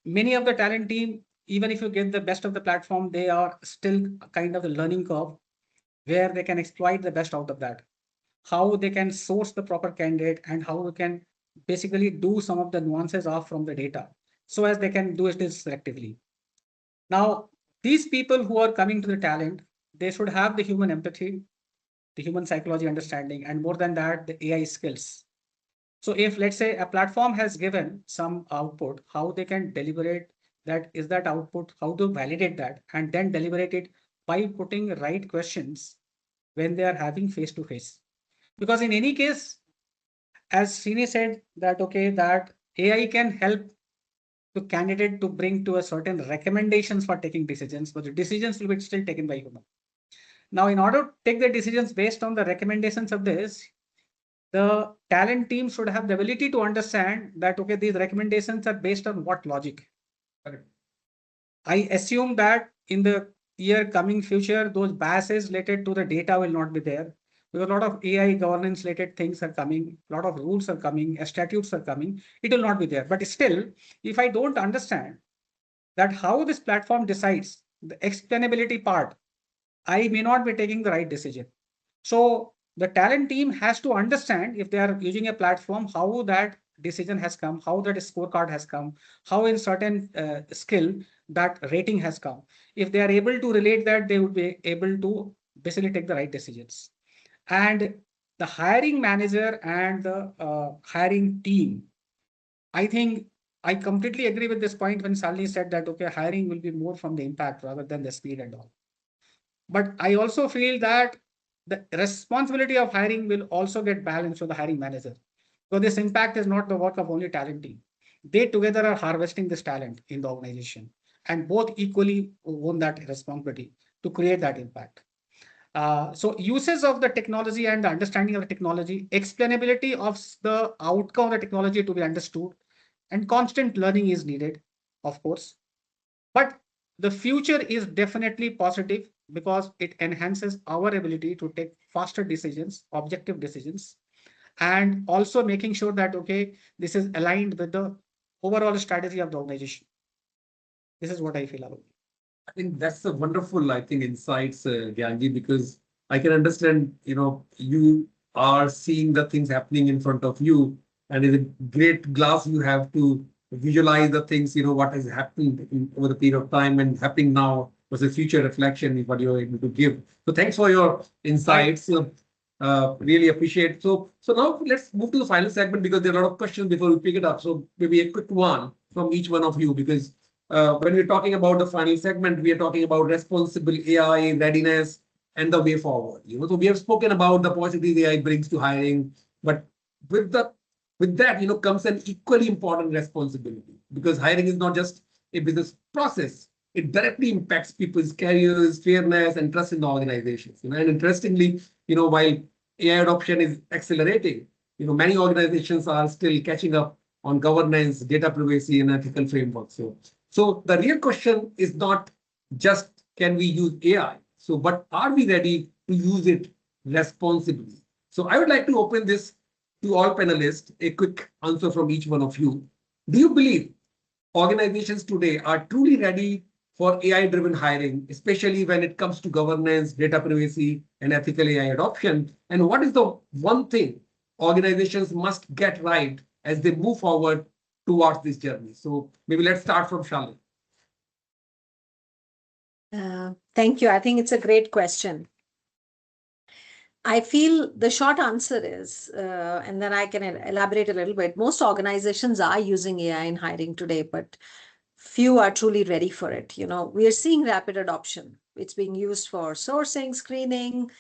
Many of the talent team, even if you get the best of the platform, they are still kind of the learning curve where they can exploit the best out of that. How they can source the proper candidate and how they can basically do some of the nuances off from the data so as they can do it selectively. Now, these people who are coming to the talent, they should have the human empathy, the human psychology understanding, and more than that, the AI skills. So if let's say a platform has given some output, how they can deliberate that is that output, how to validate that, and then deliberate it by putting right questions when they are having face to face. Because in any case, as Srini said that, okay, that AI can help the candidate to bring to a certain recommendations for taking decisions, but the decisions will be still taken by human. Now, in order to take the decisions based on the recommendations of this, the talent team should have the ability to understand that, okay, these recommendations are based on what logic. Correct. I assume that in the year coming future, those biases related to the data will not be there. Because a lot of AI governance related things are coming, a lot of rules are coming, statutes are coming, it will not be there. But still, if I don't understand that how this platform decides the explainability part, I may not be taking the right decision. So the talent team has to understand if they are using a platform, how that decision has come, how that scorecard has come, how in certain skill that rating has come. If they are able to relate that, they would be able to basically take the right decisions. And the hiring manager and the hiring team, I think I completely agree with this point when Shalini said that, okay, hiring will be more from the impact rather than the speed and all. But I also feel that the responsibility of hiring will also get balanced with the hiring manager. So this impact is not the work of only talent team. They together are harvesting this talent in the organization, and both equally own that responsibility to create that impact. So uses of the technology and the understanding of the technology, explainability of the outcome of the technology to be understood, and constant learning is needed, of course. But the future is definitely positive because it enhances our ability to take faster decisions, objective decisions, and also making sure that, okay, this is aligned with the overall strategy of the organization. This is what I feel about it. I think that's a wonderful, I think, insights, Gyanji, because I can understand, you are seeing the things happening in front of you, and it's a great glass you have to visualize the things, what has happened over the period of time and happening now versus future reflection is what you're able to give. So thanks for your insights. Really appreciate. So now let's move to the final segment because there are a lot of questions before we pick it up. So maybe a quick one from each one of you, because when we're talking about the final segment, we are talking about responsible AI, readiness, and the way forward. So we have spoken about the positives AI brings to hiring, but with that, comes an equally important responsibility, because hiring is not just a business process. It directly impacts people's careers, fairness, and trust in the organizations. And interestingly, while AI adoption is accelerating, many organizations are still catching up on governance, data privacy, and ethical frameworks. So the real question is not just can we use AI, but are we ready to use it responsibly? So I would like to open this to all panelists, a quick answer from each one of you. Do you believe organizations today are truly ready for AI-driven hiring, especially when it comes to governance, data privacy, and ethical AI adoption? And what is the one thing organizations must get right as they move forward towards this journey? So maybe let's start from Shalini. Thank you. I think it's a great question. I feel the short answer is, and then I can elaborate a little bit, most organizations are using AI in hiring today, but few are truly ready for it. We are seeing rapid adoption. It's being used for sourcing, screening,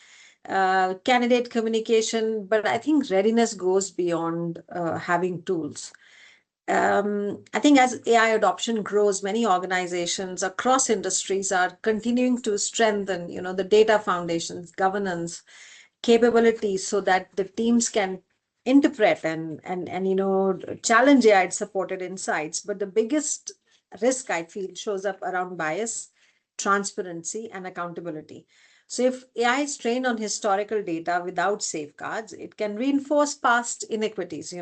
candidate communication, but I think readiness goes beyond having tools. I think as AI adoption grows, many organizations across industries are continuing to strengthen, the data foundations, governance, capabilities, so that the teams can interpret and challenge AI supported insights. But the biggest risk I feel shows up around bias, transparency, and accountability. So if AI is trained on historical data without safeguards, it can reinforce past inequities,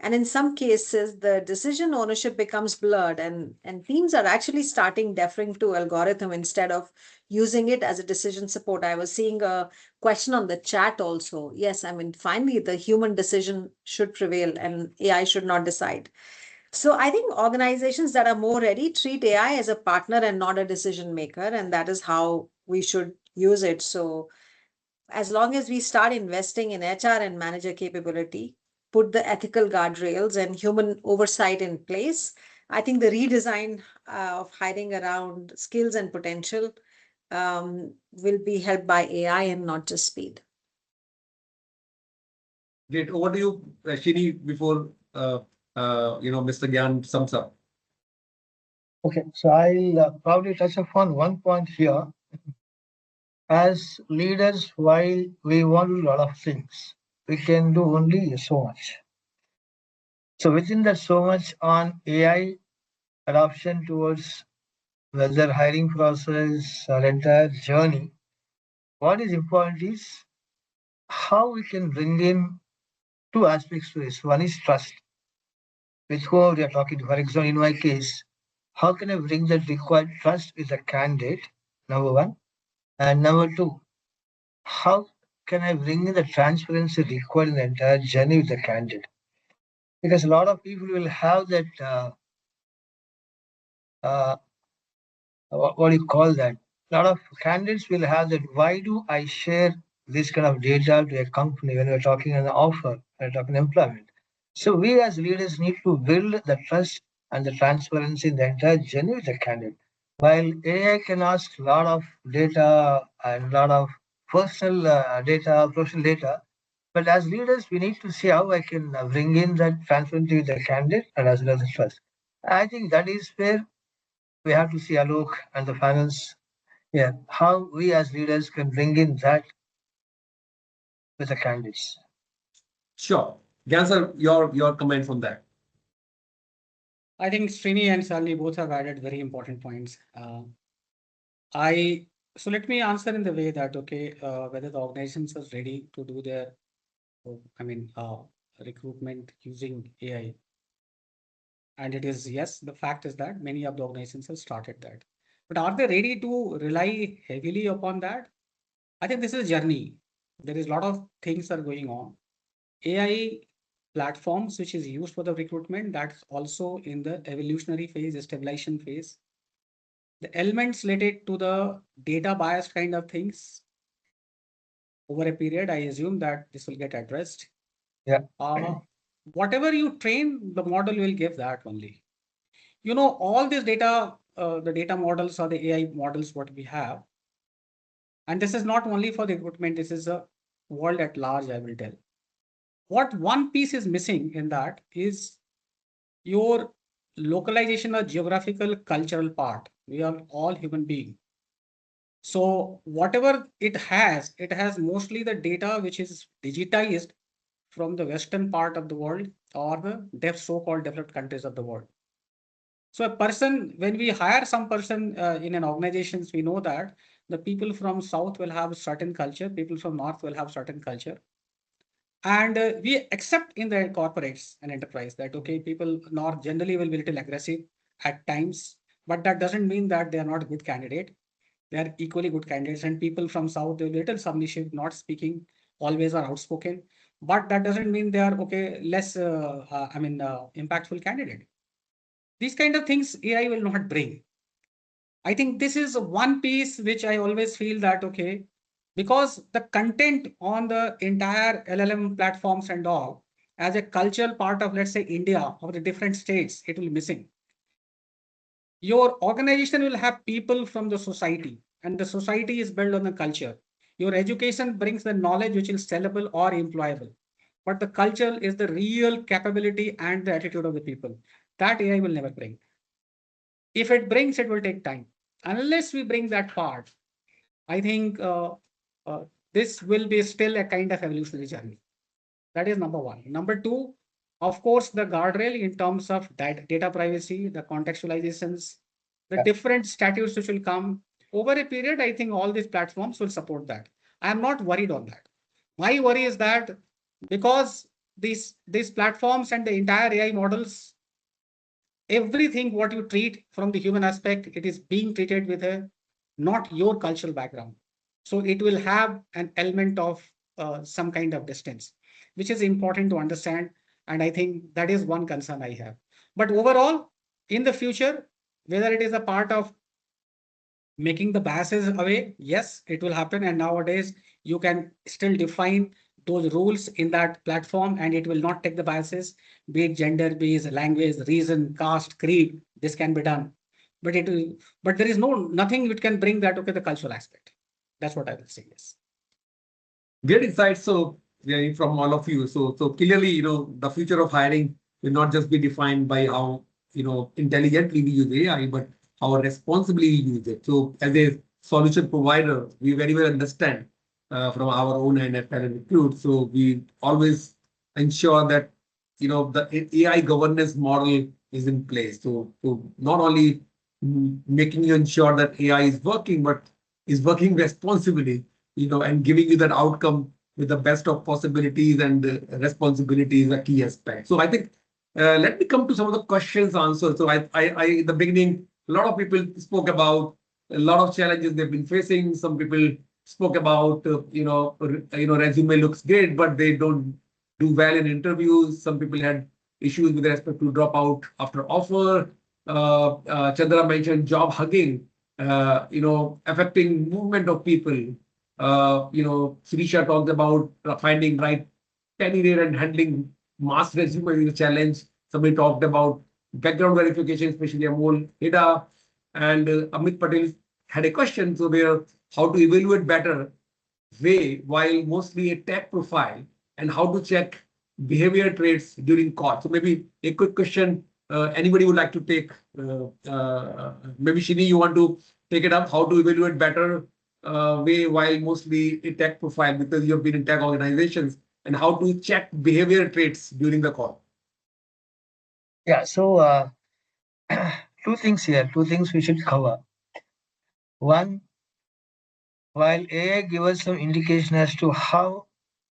and in some cases, the decision ownership becomes blurred, and teams are actually starting deferring to algorithm instead of using it as a decision support. I was seeing a question on the chat also. Yes, I mean, finally, the human decision should prevail and AI should not decide. So I think organizations that are more ready treat AI as a partner and not a decision maker, and that is how we should use it. So as long as we start investing in HR and manager capability, put the ethical guardrails and human oversight in place, I think the redesign of hiring around skills and potential will be helped by AI and not just speed. Great. Over to you, Srini, before Mr. Gyan sums up. Okay, so I'll probably touch upon one point here. As leaders, while we want to do a lot of things, we can do only so much. So within that so much on AI adoption towards whether hiring process or entire journey, what is important is how we can bring in two aspects to this. One is trust, with whom we are talking to. For example, in my case, how can I bring that required trust with a candidate, number one? And number two, how can I bring in the transparency required in the entire journey with the candidate? Because a lot of people will have that, what do you call that? A lot of candidates will have that, why do I share this kind of data to a company when we're talking an offer, we're talking employment. So we as leaders need to build the trust and the transparency in the entire journey with the candidate. While AI can ask a lot of data and a lot of personal data, but as leaders, we need to see how I can bring in that transparency with the candidate and as well as the trust. I think that is where we have to see Alok and the finance, yeah, how we as leaders can bring in that with the candidates. Sure. Gyan sir, your comments on that. I think Srini and Shalini both have added very important points. So let me answer in the way that, okay, whether the organizations are ready to do their, recruitment using AI. And it is, yes, the fact is that many of the organizations have started that. But are they ready to rely heavily upon that? I think this is a journey. There is a lot of things are going on. AI platforms, which is used for the recruitment, that's also in the evolutionary phase, the stabilization phase. The elements related to the data bias kind of things, over a period, I assume that this will get addressed. Yeah. Whatever you train, the model will give that only. You know, all this data, the data models or the AI models, what we have. And this is not only for the recruitment, this is a world at large, I will tell. What one piece is missing in that is your localization or geographical cultural part. We are all human beings. So whatever it has mostly the data which is digitized from the western part of the world or the so-called developed countries of the world. So a person, when we hire some person in an organization, we know that the people from south will have a certain culture, people from north will have certain culture. And we accept in the corporates and enterprise that, okay, people north generally will be a little aggressive at times, but that doesn't mean that they are not a good candidate. They are equally good candidates, and people from south, they're a little submissive, not speaking, always are outspoken, but that doesn't mean they are less impactful candidate. These kind of things AI will not bring. I think this is one piece which I always feel that, okay, because the content on the entire LLM platforms and all, as a cultural part of, let's say, India or the different states, it will be missing. Your organization will have people from the society, and the society is built on the culture. Your education brings the knowledge which is sellable or employable. But the culture is the real capability and the attitude of the people. That AI will never bring. If it brings, it will take time. Unless we bring that part, I think this will be still a kind of evolutionary journey. That is number one. Number two, of course, the guardrail in terms of data privacy, the contextualizations, the different statutes which will come over a period. I think all these platforms will support that. I am not worried on that. My worry is that because these platforms and the entire AI models, everything what you treat from the human aspect, it is being treated with a not your cultural background. So it will have an element of some kind of distance, which is important to understand. And I think that is one concern I have. But overall, in the future, whether it is a part of making the biases away, yes, it will happen. And nowadays, you can still define those rules in that platform and it will not take the biases, be it gender, be it language, reason, caste, creed, this can be done. But there is nothing which can bring that, okay, the cultural aspect. That's what I will say, yes. Great insights. So yeah, from all of you. So clearly, the future of hiring will not just be defined by how, intelligently we use AI, but how responsibly we use it. So as a solution provider, we very well understand from our own end at TalentRecruit. So we always ensure that, the AI governance model is in place. So not only making you ensure that AI is working, but is working responsibly, and giving you that outcome with the best of possibilities and responsibility is a key aspect. So I think let me come to some of the questions answered. So I in the beginning, a lot of people spoke about a lot of challenges they've been facing. Some people spoke about resume looks great, but they don't do well in interviews. Some people had issues with respect to dropout after offer. Chandra mentioned job hugging, affecting movement of people. Sirisha talked about finding right candidate and handling mass resume is a challenge. Somebody talked about background verification, especially Amol Heda, and Amit Patel had a question. So where how to evaluate better way while mostly a tech profile and how to check behavior traits during call. So maybe a quick question. Anybody would like to take? Maybe Shini, you want to take it up? How to evaluate better way while mostly a tech profile because you have been in tech organizations and how to check behavior traits during the call. Yeah, so two things here, two things we should cover. One, while AI gives us some indication as to how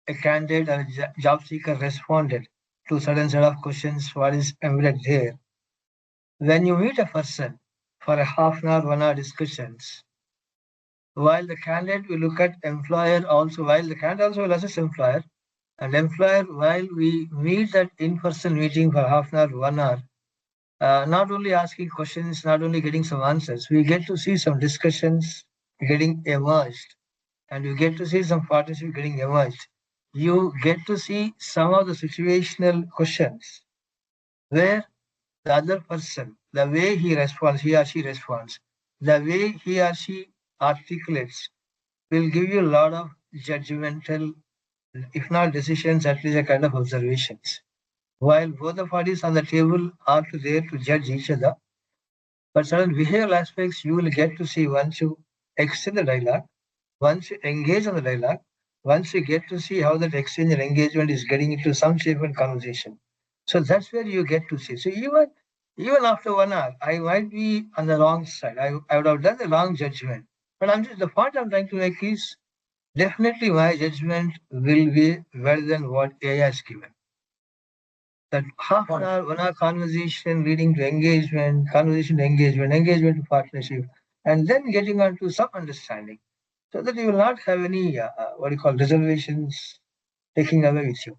a candidate or a job seeker responded to certain set of questions, what is embedded there. When you meet a person for a half an hour, 1 hour discussions, while the candidate will look at employer also, while the candidate also will assess employer, and employer, while we meet that in-person meeting for half an hour, 1 hour, not only asking questions, not only getting some answers, we get to see some discussions getting emerged, and you get to see some partnership getting emerged. You get to see some of the situational questions where the other person, the way he responds, he or she responds, the way he or she articulates will give you a lot of judgmental, if not decisions, at least a kind of observations. While both the parties on the table are there to judge each other, but certain behavioral aspects you will get to see once you extend the dialogue, once you engage on the dialogue, once you get to see how that exchange and engagement is getting into some shape and conversation. So that's where you get to see. So even after 1 hour, I might be on the wrong side. I would have done the wrong judgment. But the point I'm trying to make is definitely my judgment will be better than what AI has given. That half an hour, 1 hour conversation leading to engagement, conversation to engagement, engagement to partnership, and then getting on to some understanding so that you will not have any, reservations taking away with you.